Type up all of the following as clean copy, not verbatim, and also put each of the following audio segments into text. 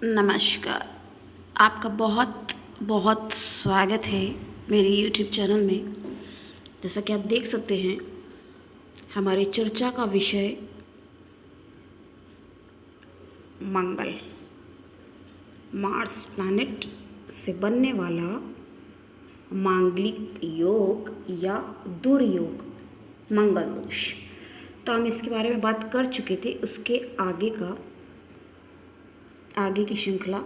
नमस्कार। आपका बहुत बहुत स्वागत है मेरे यूट्यूब चैनल में। जैसा कि आप देख सकते हैं, हमारी चर्चा का विषय मंगल, मार्स प्लैनेट से बनने वाला मांगलिक योग या दुर्योग, मंगल दोष। तो हम इसके बारे में बात कर चुके थे। उसके आगे की श्रृंखला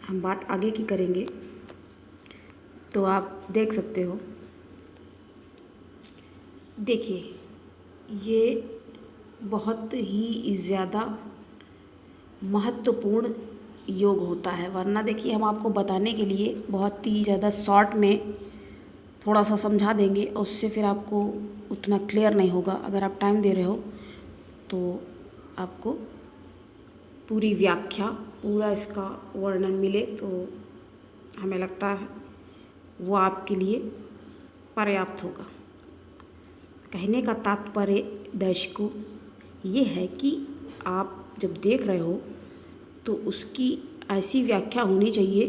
हम बात आगे की करेंगे। तो आप देख सकते हो, देखिए, ये बहुत ही ज़्यादा महत्वपूर्ण योग होता है। वरना देखिए, हम आपको बताने के लिए बहुत ही ज़्यादा शॉर्ट में थोड़ा सा समझा देंगे और उससे फिर आपको उतना क्लियर नहीं होगा। अगर आप टाइम दे रहे हो तो आपको पूरी व्याख्या, पूरा इसका वर्णन मिले तो हमें लगता है वो आपके लिए पर्याप्त होगा। कहने का तात्पर्य दर्शकों ये है कि आप जब देख रहे हो तो उसकी ऐसी व्याख्या होनी चाहिए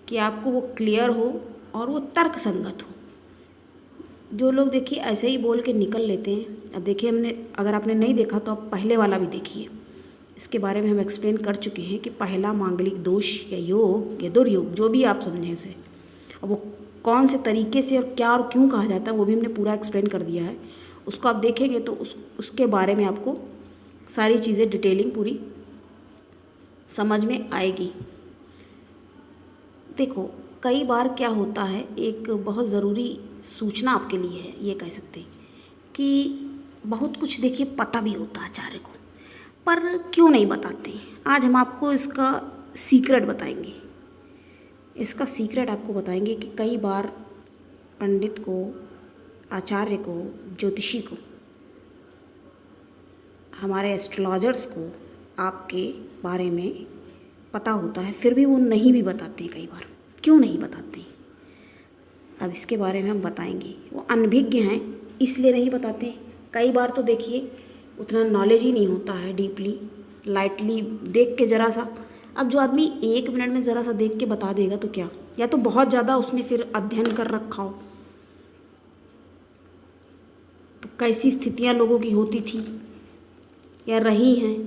कि आपको वो क्लियर हो और वो तर्क संगत हो। जो लोग देखिए ऐसे ही बोल के निकल लेते हैं। अब देखिए, अगर आपने नहीं देखा तो आप पहले वाला भी देखिए। इसके बारे में हम एक्सप्लेन कर चुके हैं कि पहला मांगलिक दोष या योग या दुर्योग, जो भी आप समझें इसे, और वो कौन से तरीके से और क्या और क्यों कहा जाता है, वो भी हमने पूरा एक्सप्लेन कर दिया है। उसको आप देखेंगे तो उसके बारे में आपको सारी चीज़ें डिटेलिंग पूरी समझ में आएगी। देखो, कई बार क्या होता है, एक बहुत ज़रूरी सूचना आपके लिए है, ये कह सकते हैं कि बहुत कुछ देखिए पता भी होता है आचार्य को, पर क्यों नहीं बताते हैं। आज हम आपको इसका सीक्रेट बताएंगे। इसका सीक्रेट आपको बताएंगे कि कई बार पंडित को, आचार्य को, ज्योतिषी को, हमारे एस्ट्रोलॉजर्स को आपके बारे में पता होता है, फिर भी वो नहीं भी बताते हैं। कई बार क्यों नहीं बताते? अब इसके बारे में हम बताएंगे। वो अनभिज्ञ हैं इसलिए नहीं बताते। कई बार तो देखिए उतना नॉलेज ही नहीं होता है, डीपली लाइटली देख के ज़रा सा। अब जो आदमी 1 मिनट में ज़रा सा देख के बता देगा तो क्या, या तो बहुत ज़्यादा उसने फिर अध्ययन कर रखा हो। तो कैसी स्थितियाँ लोगों की होती थी या रही हैं,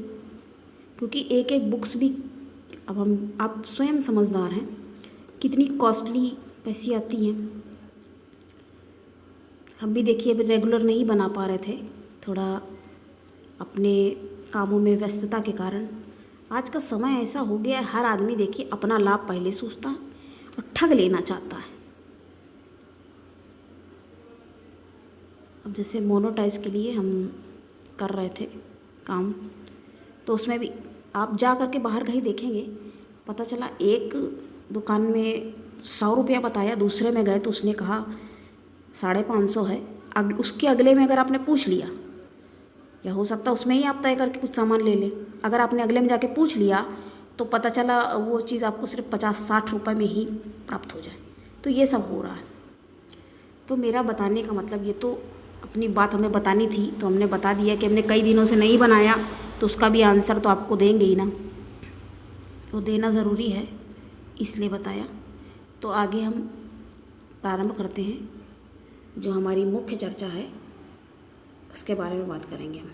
क्योंकि एक एक बुक्स भी, अब आप स्वयं समझदार हैं, कितनी कॉस्टली पैसी आती हैं। हम भी देखिए अभी रेगुलर नहीं बना पा रहे थे, थोड़ा अपने कामों में व्यस्तता के कारण। आज का समय ऐसा हो गया है, हर आदमी देखिए अपना लाभ पहले सोचता है और ठग लेना चाहता है। अब जैसे मोनोटाइज के लिए हम कर रहे थे काम, तो उसमें भी आप जा कर के बाहर कहीं देखेंगे, पता चला एक दुकान में 100 रुपया बताया, दूसरे में गए तो उसने कहा 550 है। उसके अगले में अगर आपने पूछ लिया, या हो सकता है उसमें ही आप तय करके कुछ सामान ले लें, अगर आपने अगले में जाके पूछ लिया तो पता चला वो चीज़ आपको सिर्फ 50-60 रुपये में ही प्राप्त हो जाए। तो ये सब हो रहा है। तो मेरा बताने का मतलब, ये तो अपनी बात हमें बतानी थी तो हमने बता दिया कि हमने कई दिनों से नहीं बनाया, तो उसका भी आंसर तो आपको देंगे ही ना, तो देना ज़रूरी है, इसलिए बताया। तो आगे हम प्रारंभ करते हैं। जो हमारी मुख्य चर्चा है उसके बारे में बात करेंगे हम।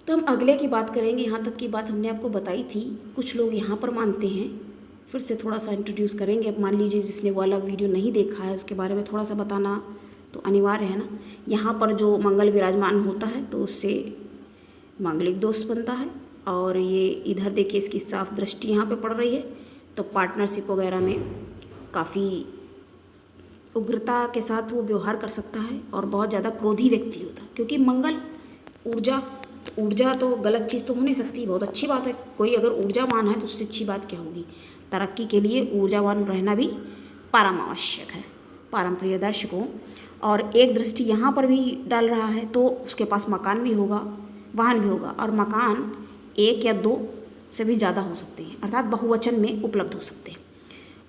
तो हम अगले की बात करेंगे। यहाँ तक की बात हमने आपको बताई थी। कुछ लोग यहाँ पर मानते हैं, फिर से थोड़ा सा इंट्रोड्यूस करेंगे। अब मान लीजिए जिसने वाला वीडियो नहीं देखा है, उसके बारे में थोड़ा सा बताना तो अनिवार्य है ना। यहाँ पर जो मंगल विराजमान होता है तो उससे मांगलिक दोष बनता है। और ये इधर देखिए, इसकी साफ दृष्टि यहाँ पे पड़ रही है, तो पार्टनरशिप वगैरह में काफ़ी उग्रता के साथ वो व्यवहार कर सकता है और बहुत ज़्यादा क्रोधी व्यक्ति होता है। क्योंकि मंगल ऊर्जा तो गलत चीज़ तो हो नहीं सकती, बहुत अच्छी बात है। कोई अगर ऊर्जावान है तो उससे अच्छी बात क्या होगी। तरक्की के लिए ऊर्जावान रहना भी परम आवश्यक है, परम प्रिय दर्शकों। और एक दृष्टि यहाँ पर भी डाल रहा है तो उसके पास मकान भी होगा, वाहन भी होगा, और मकान 1 या 2 से भी ज़्यादा हो सकते हैं, अर्थात बहुवचन में उपलब्ध हो सकते हैं।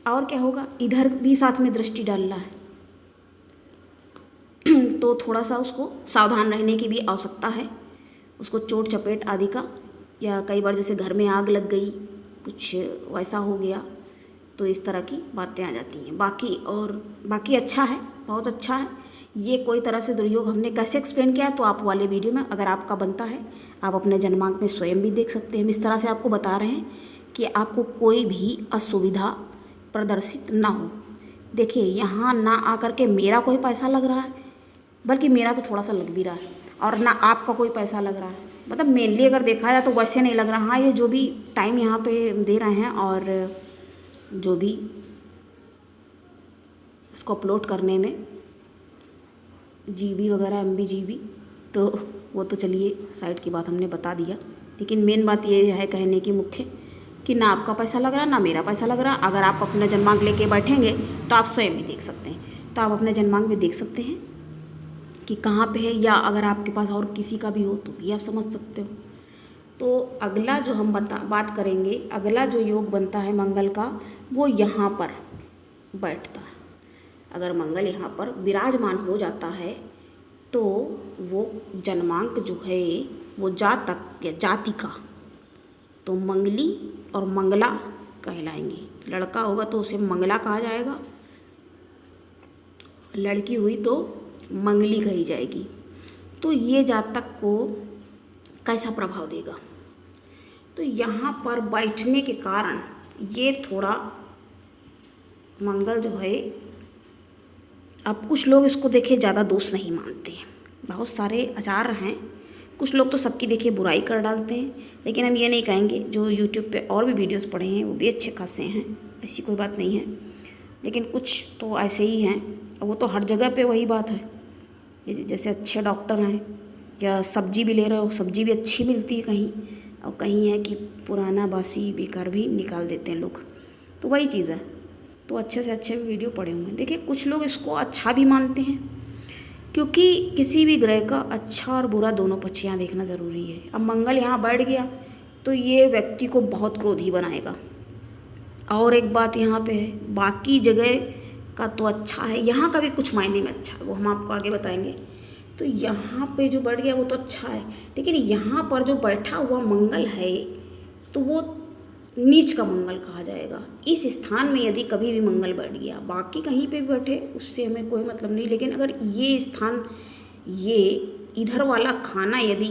और क्या होगा, इधर भी साथ में दृष्टि डाल रहा है तो थोड़ा सा उसको सावधान रहने की भी आवश्यकता है। उसको चोट चपेट आदि का या कई बार जैसे घर में आग लग गई, कुछ वैसा हो गया, तो इस तरह की बातें आ जाती हैं। बाकी अच्छा है, बहुत अच्छा है। ये कोई तरह से दुर्योग हमने कैसे एक्सप्लेन किया है तो आप वाले वीडियो में अगर आपका बनता है आप अपने जन्मांक में स्वयं भी देख सकते हैं। हम इस तरह से आपको बता रहे हैं कि आपको कोई भी असुविधा प्रदर्शित ना हो। देखिए यहाँ ना आकर के मेरा कोई पैसा लग रहा है, बल्कि मेरा तो थोड़ा सा लग भी रहा है, और ना आपका कोई पैसा लग रहा है। मतलब मेनली अगर देखा जाए तो वैसे नहीं लग रहा। हाँ, ये जो भी टाइम यहाँ पे दे रहे हैं और जो भी इसको अपलोड करने में GB वगैरह MB GB, तो वो तो चलिए साइड की बात हमने बता दिया। लेकिन मेन बात ये है कहने की मुख्य कि ना आपका पैसा लग रहा ना मेरा पैसा लग रहा। अगर आप अपना जन्मांक लेके बैठेंगे तो आप स्वयं भी देख सकते हैं। तो आप अपने जन्मांक में देख सकते हैं कि कहाँ पे है, या अगर आपके पास और किसी का भी हो तो भी आप समझ सकते हो। तो अगला जो हम बात करेंगे, अगला जो योग बनता है मंगल का, वो यहाँ पर बैठता है। अगर मंगल यहाँ पर विराजमान हो जाता है तो वो जन्मांक जो है वो जातक या जातिका तो मंगली और मंगला कहलाएंगे। लड़का होगा तो उसे मंगला कहा जाएगा, लड़की हुई तो मंगली कही जाएगी। तो ये जातक को कैसा प्रभाव देगा, तो यहाँ पर बैठने के कारण ये थोड़ा मंगल जो है, अब कुछ लोग इसको देखिए ज़्यादा दोष नहीं मानते हैं। बहुत सारे आचार्य हैं, कुछ लोग तो सबकी देखिए बुराई कर डालते हैं। लेकिन हम ये नहीं कहेंगे, जो YouTube पे और भी वीडियोस पड़े हैं वो भी अच्छे खासे हैं, ऐसी कोई बात नहीं है। लेकिन कुछ तो ऐसे ही हैं, और वो तो हर जगह पे वही बात है। जैसे अच्छे डॉक्टर हैं, या सब्जी भी ले रहे हो, सब्जी भी अच्छी मिलती है कहीं, और कहीं है कि पुराना बासी बेकार भी निकाल देते हैं लोग। तो वही चीज़ है। तो अच्छे से अच्छे भी वीडियो पड़े हुए हैं। देखिए कुछ लोग इसको अच्छा भी मानते हैं, क्योंकि किसी भी ग्रह का अच्छा और बुरा दोनों पक्षियाँ देखना ज़रूरी है। अब मंगल यहाँ बैठ गया तो ये व्यक्ति को बहुत क्रोधी बनाएगा। और एक बात यहाँ पे है, बाकी जगह का तो अच्छा है, यहाँ का भी कुछ मायने में अच्छा है, वो हम आपको आगे बताएंगे। तो यहाँ पे जो बैठ गया वो तो अच्छा है, लेकिन यहाँ पर जो बैठा हुआ मंगल है तो वो नीच का मंगल कहा जाएगा। इस स्थान में यदि कभी भी मंगल बैठ गया, बाकी कहीं पे भी बैठे उससे हमें कोई मतलब नहीं, लेकिन अगर ये स्थान, ये इधर वाला खाना यदि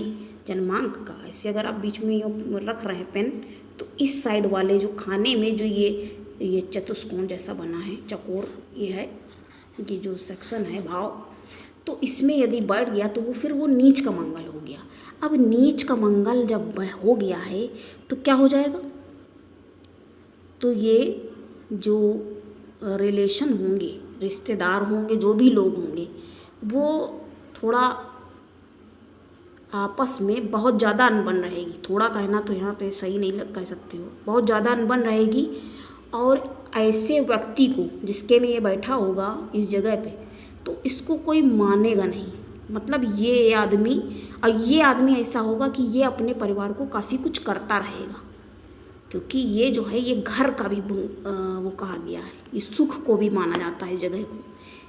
जन्मांक का ऐसे अगर आप बीच में रख रहे हैं पेन, तो इस साइड वाले जो खाने में जो ये चतुष्कोण जैसा बना है, चकोर ये है, ये जो सेक्शन है भाव, तो इसमें यदि बैठ गया तो वो फिर वो नीच का मंगल हो गया। अब नीच का मंगल जब हो गया है तो क्या हो जाएगा, तो ये जो रिलेशन होंगे, रिश्तेदार होंगे, जो भी लोग होंगे, वो थोड़ा आपस में बहुत ज़्यादा अनबन रहेगी। थोड़ा कहना तो यहाँ पे सही नहीं कह सकते हो, बहुत ज़्यादा अनबन रहेगी। और ऐसे व्यक्ति को जिसके में ये बैठा होगा इस जगह पे, तो इसको कोई मानेगा नहीं। मतलब ये आदमी ऐसा होगा कि ये अपने परिवार को काफ़ी कुछ करता रहेगा, क्योंकि ये जो है ये घर का भी वो कहा गया है, इस सुख को भी माना जाता है। इस जगह को,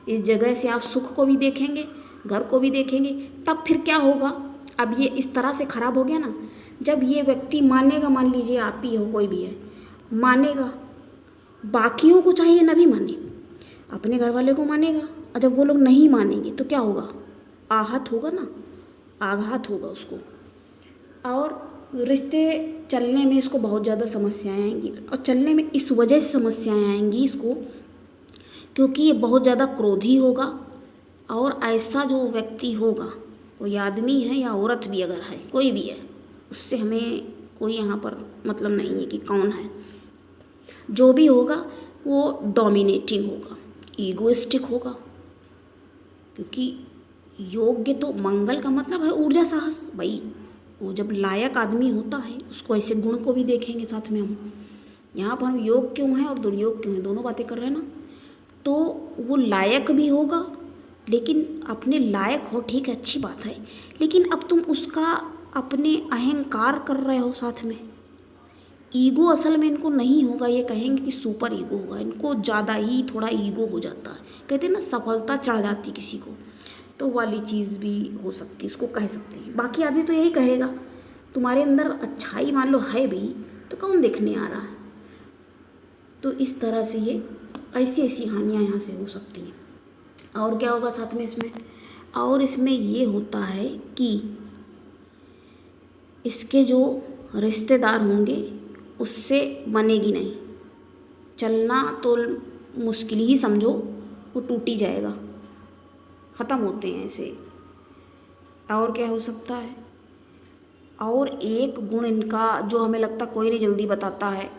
इस जगह से आप सुख को भी देखेंगे, घर को भी देखेंगे। तब फिर क्या होगा, अब ये इस तरह से खराब हो गया ना, जब ये व्यक्ति मानेगा, मान लीजिए आप ही हो, कोई भी है, मानेगा, बाकियों को चाहिए न भी माने, अपने घर वाले को मानेगा। और जब वो लोग नहीं मानेंगे तो क्या होगा, आहत होगा ना, आघात होगा उसको, और रिश्ते चलने में इसको बहुत ज़्यादा समस्याएं आएंगी। और चलने में इस वजह से समस्याएं आएंगी इसको, क्योंकि ये बहुत ज़्यादा क्रोधी होगा। और ऐसा जो व्यक्ति होगा, कोई आदमी है या औरत भी अगर है, कोई भी है, उससे हमें कोई यहाँ पर मतलब नहीं है कि कौन है, जो भी होगा वो डोमिनेटिंग होगा, ईगोइस्टिक होगा। क्योंकि योग्य तो मंगल का मतलब है ऊर्जा, साहस। भाई वो जब लायक आदमी होता है उसको ऐसे गुण को भी देखेंगे साथ में हम। यहाँ पर हम योग क्यों हैं और दुर्योग क्यों हैं, दोनों बातें कर रहे हैं ना। तो वो लायक भी होगा, लेकिन अपने लायक हो, ठीक है, अच्छी बात है, लेकिन अब तुम उसका अपने अहंकार कर रहे हो साथ में। ईगो असल में इनको नहीं होगा, ये कहेंगे कि सुपर ईगो होगा, इनको ज़्यादा ही थोड़ा ईगो हो जाता है। कहते हैं ना सफलता चढ़ जाती किसी को, तो वाली चीज़ भी हो सकती है, इसको कह सकते हैं। बाकी आदमी तो यही कहेगा तुम्हारे अंदर अच्छाई मान लो है भी तो कौन देखने आ रहा है। तो इस तरह से ये ऐसी ऐसी हानियाँ यहाँ से हो सकती हैं। और क्या होगा साथ में इसमें, और इसमें ये होता है कि इसके जो रिश्तेदार होंगे उससे बनेगी नहीं, चलना तो मुश्किल ही समझो, वो टूट ही जाएगा, ख़त्म होते हैं ऐसे। और क्या हो सकता है, और एक गुण इनका जो हमें लगता कोई नहीं जल्दी बताता है,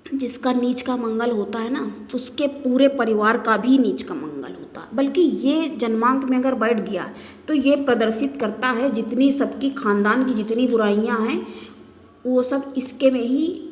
जिसका नीच का मंगल होता है ना, उसके पूरे परिवार का भी नीच का मंगल होता है। बल्कि ये जन्मांक में अगर बैठ गया तो ये प्रदर्शित करता है जितनी सबकी खानदान की जितनी बुराइयां हैं वो सब इसके में ही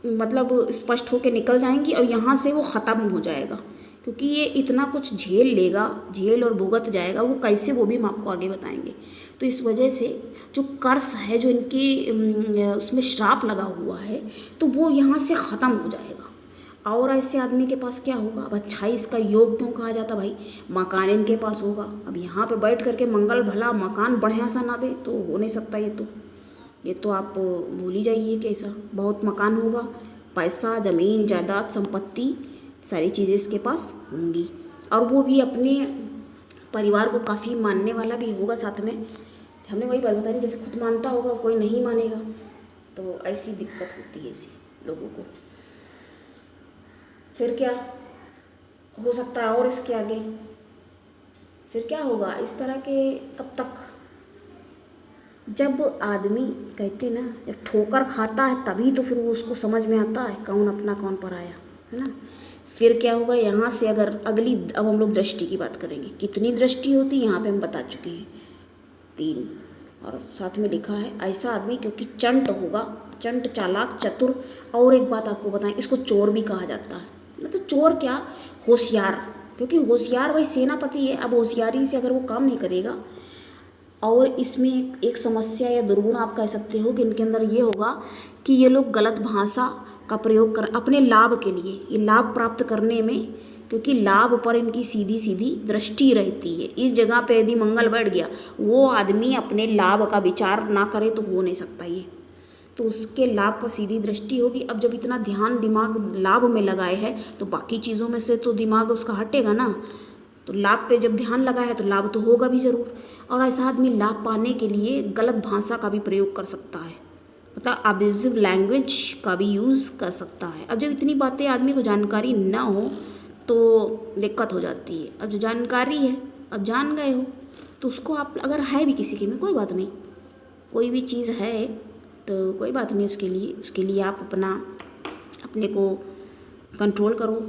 मतलब स्पष्ट होकर निकल जाएंगी और यहाँ से वो ख़त्म हो जाएगा। क्योंकि ये इतना कुछ झेल लेगा, झेल और भुगत जाएगा, वो कैसे वो भी हम आपको आगे बताएंगे। तो इस वजह से जो कर्स है, जो इनके उसमें श्राप लगा हुआ है, तो वो यहाँ से ख़त्म हो जाएगा। और ऐसे आदमी के पास क्या होगा, अब अच्छाई इसका योग क्यों कहा जाता भाई, मकान इनके पास होगा। अब यहाँ पे बैठ करके मंगल भला मकान बढ़िया सा ना दे तो हो नहीं सकता। ये तो आप भूल ही जाइए कि ऐसा बहुत मकान होगा, पैसा, ज़मीन, जायदाद, संपत्ति, सारी चीज़ें इसके पास होंगी। और वो भी अपने परिवार को काफ़ी मानने वाला भी होगा साथ में। हमने वही बात बताई, जैसे खुद मानता होगा कोई नहीं मानेगा, तो ऐसी दिक्कत होती है ऐसी लोगों को। फिर क्या हो सकता है और इसके आगे फिर क्या होगा इस तरह के, कब तक, जब आदमी कहते ना जब ठोकर खाता है तभी तो फिर वो उसको समझ में आता है कौन अपना कौन पराया, है ना। फिर क्या होगा यहाँ से, अगर अगली, अब हम लोग दृष्टि की बात करेंगे, कितनी दृष्टि होती है यहाँ पे हम बता चुके हैं 3, और साथ में लिखा है ऐसा आदमी क्योंकि चंट होगा, चंट, चालाक, चतुर। और एक बात आपको बताएं, इसको चोर भी कहा जाता है। मतलब चोर क्या, होशियार, क्योंकि होशियार भाई सेनापति है। अब होशियारी से अगर वो काम नहीं करेगा, और इसमें एक समस्या या दुर्गुण आप कह सकते हो कि इनके अंदर ये होगा कि ये लोग गलत भाषा का प्रयोग कर अपने लाभ के लिए, ये लाभ प्राप्त करने में, क्योंकि लाभ पर इनकी सीधी सीधी दृष्टि रहती है। इस जगह पे यदि मंगल बैठ गया, वो आदमी अपने लाभ का विचार ना करे तो हो नहीं सकता ये, तो उसके लाभ पर सीधी दृष्टि होगी। अब जब इतना ध्यान दिमाग लाभ में लगाए है तो बाकी चीज़ों में से तो दिमाग उसका हटेगा ना, तो लाभ पे जब ध्यान लगा है तो लाभ तो होगा भी ज़रूर। और ऐसा आदमी लाभ पाने के लिए गलत भाषा का भी प्रयोग कर सकता है, मतलब अब्यूजिव लैंग्वेज का भी यूज़ कर सकता है। अब जब इतनी बातें आदमी को जानकारी ना हो तो दिक्कत हो जाती है। अब जो जानकारी है, अब जान गए हो तो उसको आप अगर है भी किसी के में कोई बात नहीं, कोई भी चीज़ है तो कोई बात नहीं, उसके लिए आप अपने को कंट्रोल करो,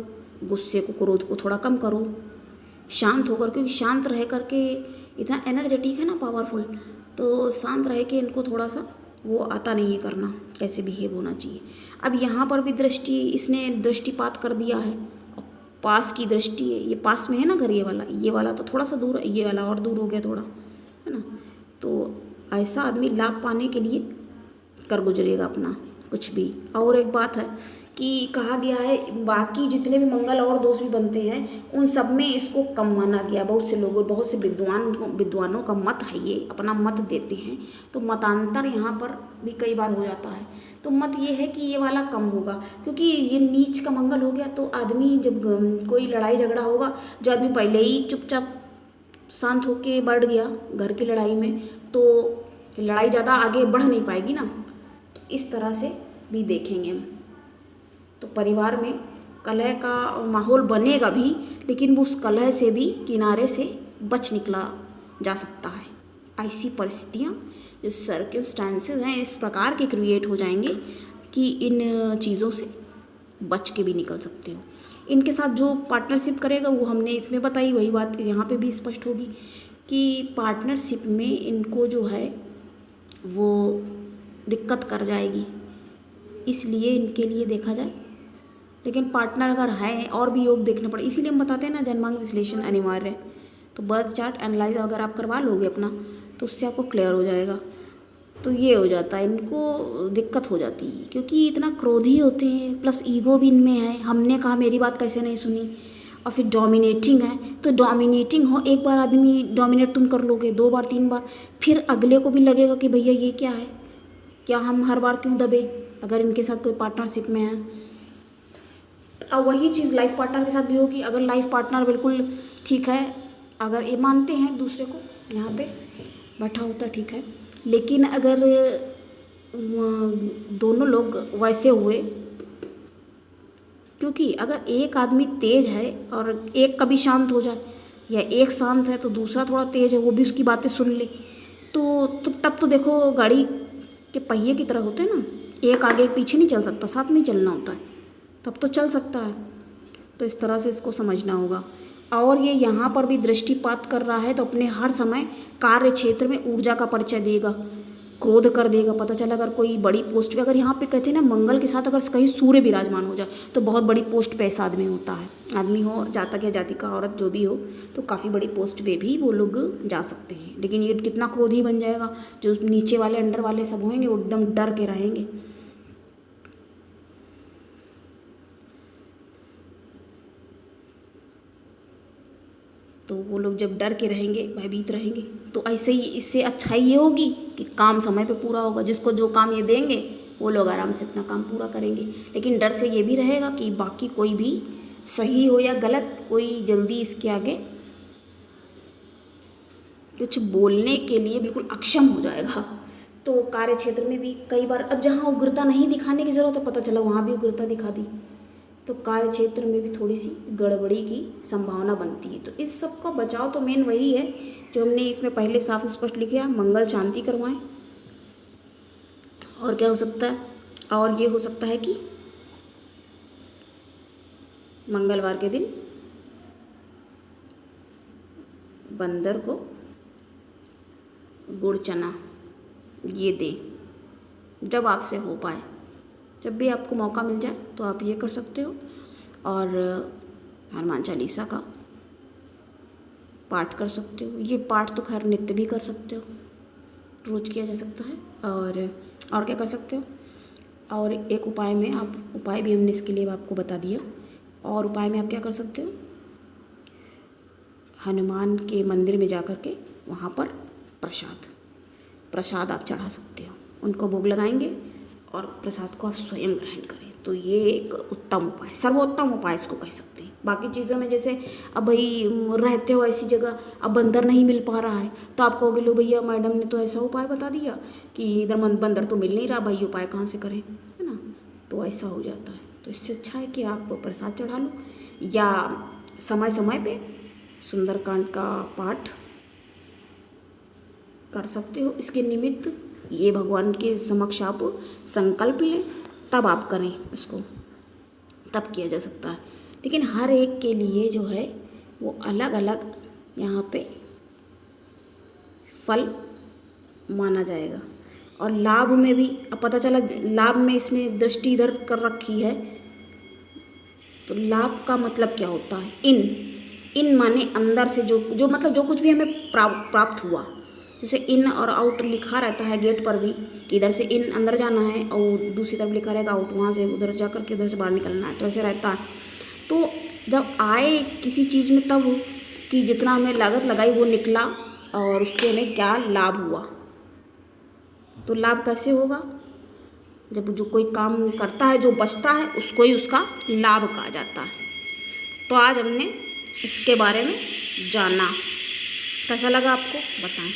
गुस्से को, क्रोध को थोड़ा कम करो, शांत होकर, क्योंकि शांत रह करके इतना एनर्जेटिक है ना, पावरफुल, तो शांत रह के इनको थोड़ा सा वो आता नहीं है करना, कैसे बिहेव होना चाहिए। अब यहाँ पर भी इसने दृष्टिपात कर दिया है, पास की दृष्टि है, ये पास में है ना घर, ये वाला तो थोड़ा सा दूर है, ये वाला और दूर हो गया थोड़ा, है ना। तो ऐसा आदमी लाभ पाने के लिए कर गुजरेगा अपना कुछ भी। और एक बात है कि कहा गया है बाकी जितने भी मंगल और दोष भी बनते हैं उन सब में इसको कम माना गया। बहुत से लोगों, बहुत से विद्वानों का मत है, ये अपना मत देते हैं, तो मतांतर यहाँ पर भी कई बार हो जाता है। तो मत ये है कि ये वाला कम होगा, क्योंकि ये नीच का मंगल हो गया, तो आदमी जब कोई लड़ाई झगड़ा होगा, जो आदमी पहले ही चुपचाप शांत होके बैठ गया घर की लड़ाई में, तो लड़ाई ज़्यादा आगे बढ़ नहीं पाएगी ना। तो इस तरह से भी देखेंगे हम, तो परिवार में कलह का माहौल बनेगा भी, लेकिन वो उस कलह से भी किनारे से बच निकला जा सकता है। ऐसी परिस्थितियाँ, जो सर्कमस्टांसेस हैं, इस प्रकार के क्रिएट हो जाएंगे कि इन चीज़ों से बच के भी निकल सकते हो। इनके साथ जो पार्टनरशिप करेगा वो हमने इसमें बताई, वही बात यहाँ पे भी स्पष्ट होगी कि पार्टनरशिप में इनको जो है वो दिक्कत कर जाएगी, इसलिए इनके लिए देखा जाए। लेकिन पार्टनर अगर है और भी योग देखने पड़े, इसीलिए हम बताते हैं ना जन्मांग विश्लेषण अनिवार्य है। तो बर्थ चार्ट एनालाइज अगर आप करवा लोगे अपना, तो उससे आपको क्लियर हो जाएगा। तो ये हो जाता है, इनको दिक्कत हो जाती है क्योंकि इतना क्रोधी होते हैं, प्लस ईगो भी इनमें है, हमने कहा मेरी बात कैसे नहीं सुनी, और फिर डोमिनेटिंग है, तो डोमिनेटिंग हो, एक बार आदमी डोमिनेट तुम कर लोगे, 2 बार 3 बार, फिर अगले को भी लगेगा कि भैया ये क्या है, क्या हम हर बार क्यों दबे, अगर इनके साथ कोई पार्टनरशिप में है। अब वही चीज़ लाइफ पार्टनर के साथ भी होगी। अगर लाइफ पार्टनर बिल्कुल ठीक है, अगर ये मानते हैं एक दूसरे को, यहाँ पे बैठा होता ठीक है, लेकिन अगर दोनों लोग वैसे हुए, क्योंकि अगर एक आदमी तेज है और एक कभी शांत हो जाए, या एक शांत है तो दूसरा थोड़ा तेज है, वो भी उसकी बातें सुन ले, तो तब तो देखो गाड़ी के पहिए की तरह होते हैं ना, एक आगे एक पीछे नहीं चल सकता, साथ में ही चलना होता है, तब तो चल सकता है। तो इस तरह से इसको समझना होगा। और ये यहाँ पर भी दृष्टिपात कर रहा है, तो अपने हर समय कार्य क्षेत्र में ऊर्जा का परिचय देगा, क्रोध कर देगा। पता चला अगर कोई बड़ी पोस्ट पे, अगर यहाँ पे कहते हैं ना मंगल के साथ अगर कहीं सूर्य विराजमान हो जाए तो बहुत बड़ी पोस्ट पे ऐसा आदमी होता है, आदमी हो, जातक या जातिका औरत जो भी हो, तो काफ़ी बड़ी पोस्ट पे भी वो लोग जा सकते हैं। लेकिन ये कितना क्रोधी बन जाएगा, जो नीचे वाले अंडर वाले सब होंगे वो एकदम डर के रहेंगे। तो वो लोग जब डर के रहेंगे, भयभीत रहेंगे, तो ऐसे ही इससे अच्छाई ये होगी कि काम समय पे पूरा होगा। जिसको जो काम ये देंगे वो लोग आराम से अपना काम पूरा करेंगे। लेकिन डर से ये भी रहेगा कि बाकी कोई भी सही हो या गलत, कोई जल्दी इसके आगे कुछ बोलने के लिए बिल्कुल अक्षम हो जाएगा। तो कार्य क्षेत्र में भी कई बार, अब जहाँ उग्रता नहीं दिखाने की ज़रूरत है, पता चला वहाँ भी उग्रता दिखा दी, तो कार्य क्षेत्र में भी थोड़ी सी गड़बड़ी की संभावना बनती है। तो इस सब का बचाव तो मेन वही है जो हमने इसमें पहले साफ स्पष्ट लिखा, मंगल शांति करवाएं। और क्या हो सकता है, और ये हो सकता है कि मंगलवार के दिन बंदर को गुड़ चना ये दें, जब आपसे हो पाए, जब भी आपको मौका मिल जाए तो आप ये कर सकते हो। और हनुमान चालीसा का पाठ कर सकते हो। ये पाठ तो खैर नित्य भी कर सकते हो, रोज किया जा सकता है। और क्या कर सकते हो, और एक उपाय में आप, उपाय भी हमने इसके लिए आपको बता दिया। और उपाय में आप क्या कर सकते हो, हनुमान के मंदिर में जा कर के वहाँ पर प्रसाद आप चढ़ा सकते हो, उनको भोग लगाएंगे और प्रसाद को आप स्वयं ग्रहण करें। तो ये एक उत्तम उपाय, सर्वोत्तम उपाय इसको कह सकते हैं। बाकी चीज़ों में जैसे अब भाई रहते हो ऐसी जगह, अब बंदर नहीं मिल पा रहा है, तो आप कहोगे लो भैया मैडम ने तो ऐसा उपाय बता दिया कि इधर बंदर तो मिल नहीं रहा, भाई उपाय कहाँ से करें, है ना, तो ऐसा हो जाता है। तो इससे अच्छा है कि आप प्रसाद चढ़ा लो, या समय समय पे सुंदरकांड का पाठ कर सकते हो। इसके निमित्त ये भगवान के समक्ष आप संकल्प लें, तब आप करें इसको, तब किया जा सकता है। लेकिन हर एक के लिए जो है वो अलग अलग यहाँ पे फल माना जाएगा। और लाभ में भी अब पता चला, लाभ में इसने दृष्टि इधर कर रखी है, तो लाभ का मतलब क्या होता है, इन माने अंदर से जो मतलब जो कुछ भी हमें प्राप्त हुआ, जैसे इन और आउट लिखा रहता है गेट पर भी कि इधर से इन अंदर जाना है और दूसरी तरफ लिखा रहेगा आउट, वहाँ से उधर जा कर के उधर से बाहर निकलना है, तो ऐसे रहता है। तो जब आए किसी चीज़ में, तब कि जितना हमने लागत लगाई वो निकला और उससे हमें क्या लाभ हुआ। तो लाभ कैसे होगा, जब जो कोई काम करता है, जो बचता है, उसको ही उसका लाभ कहा जाता है। तो आज हमने इसके बारे में जाना। कैसा लगा आपको बताएं।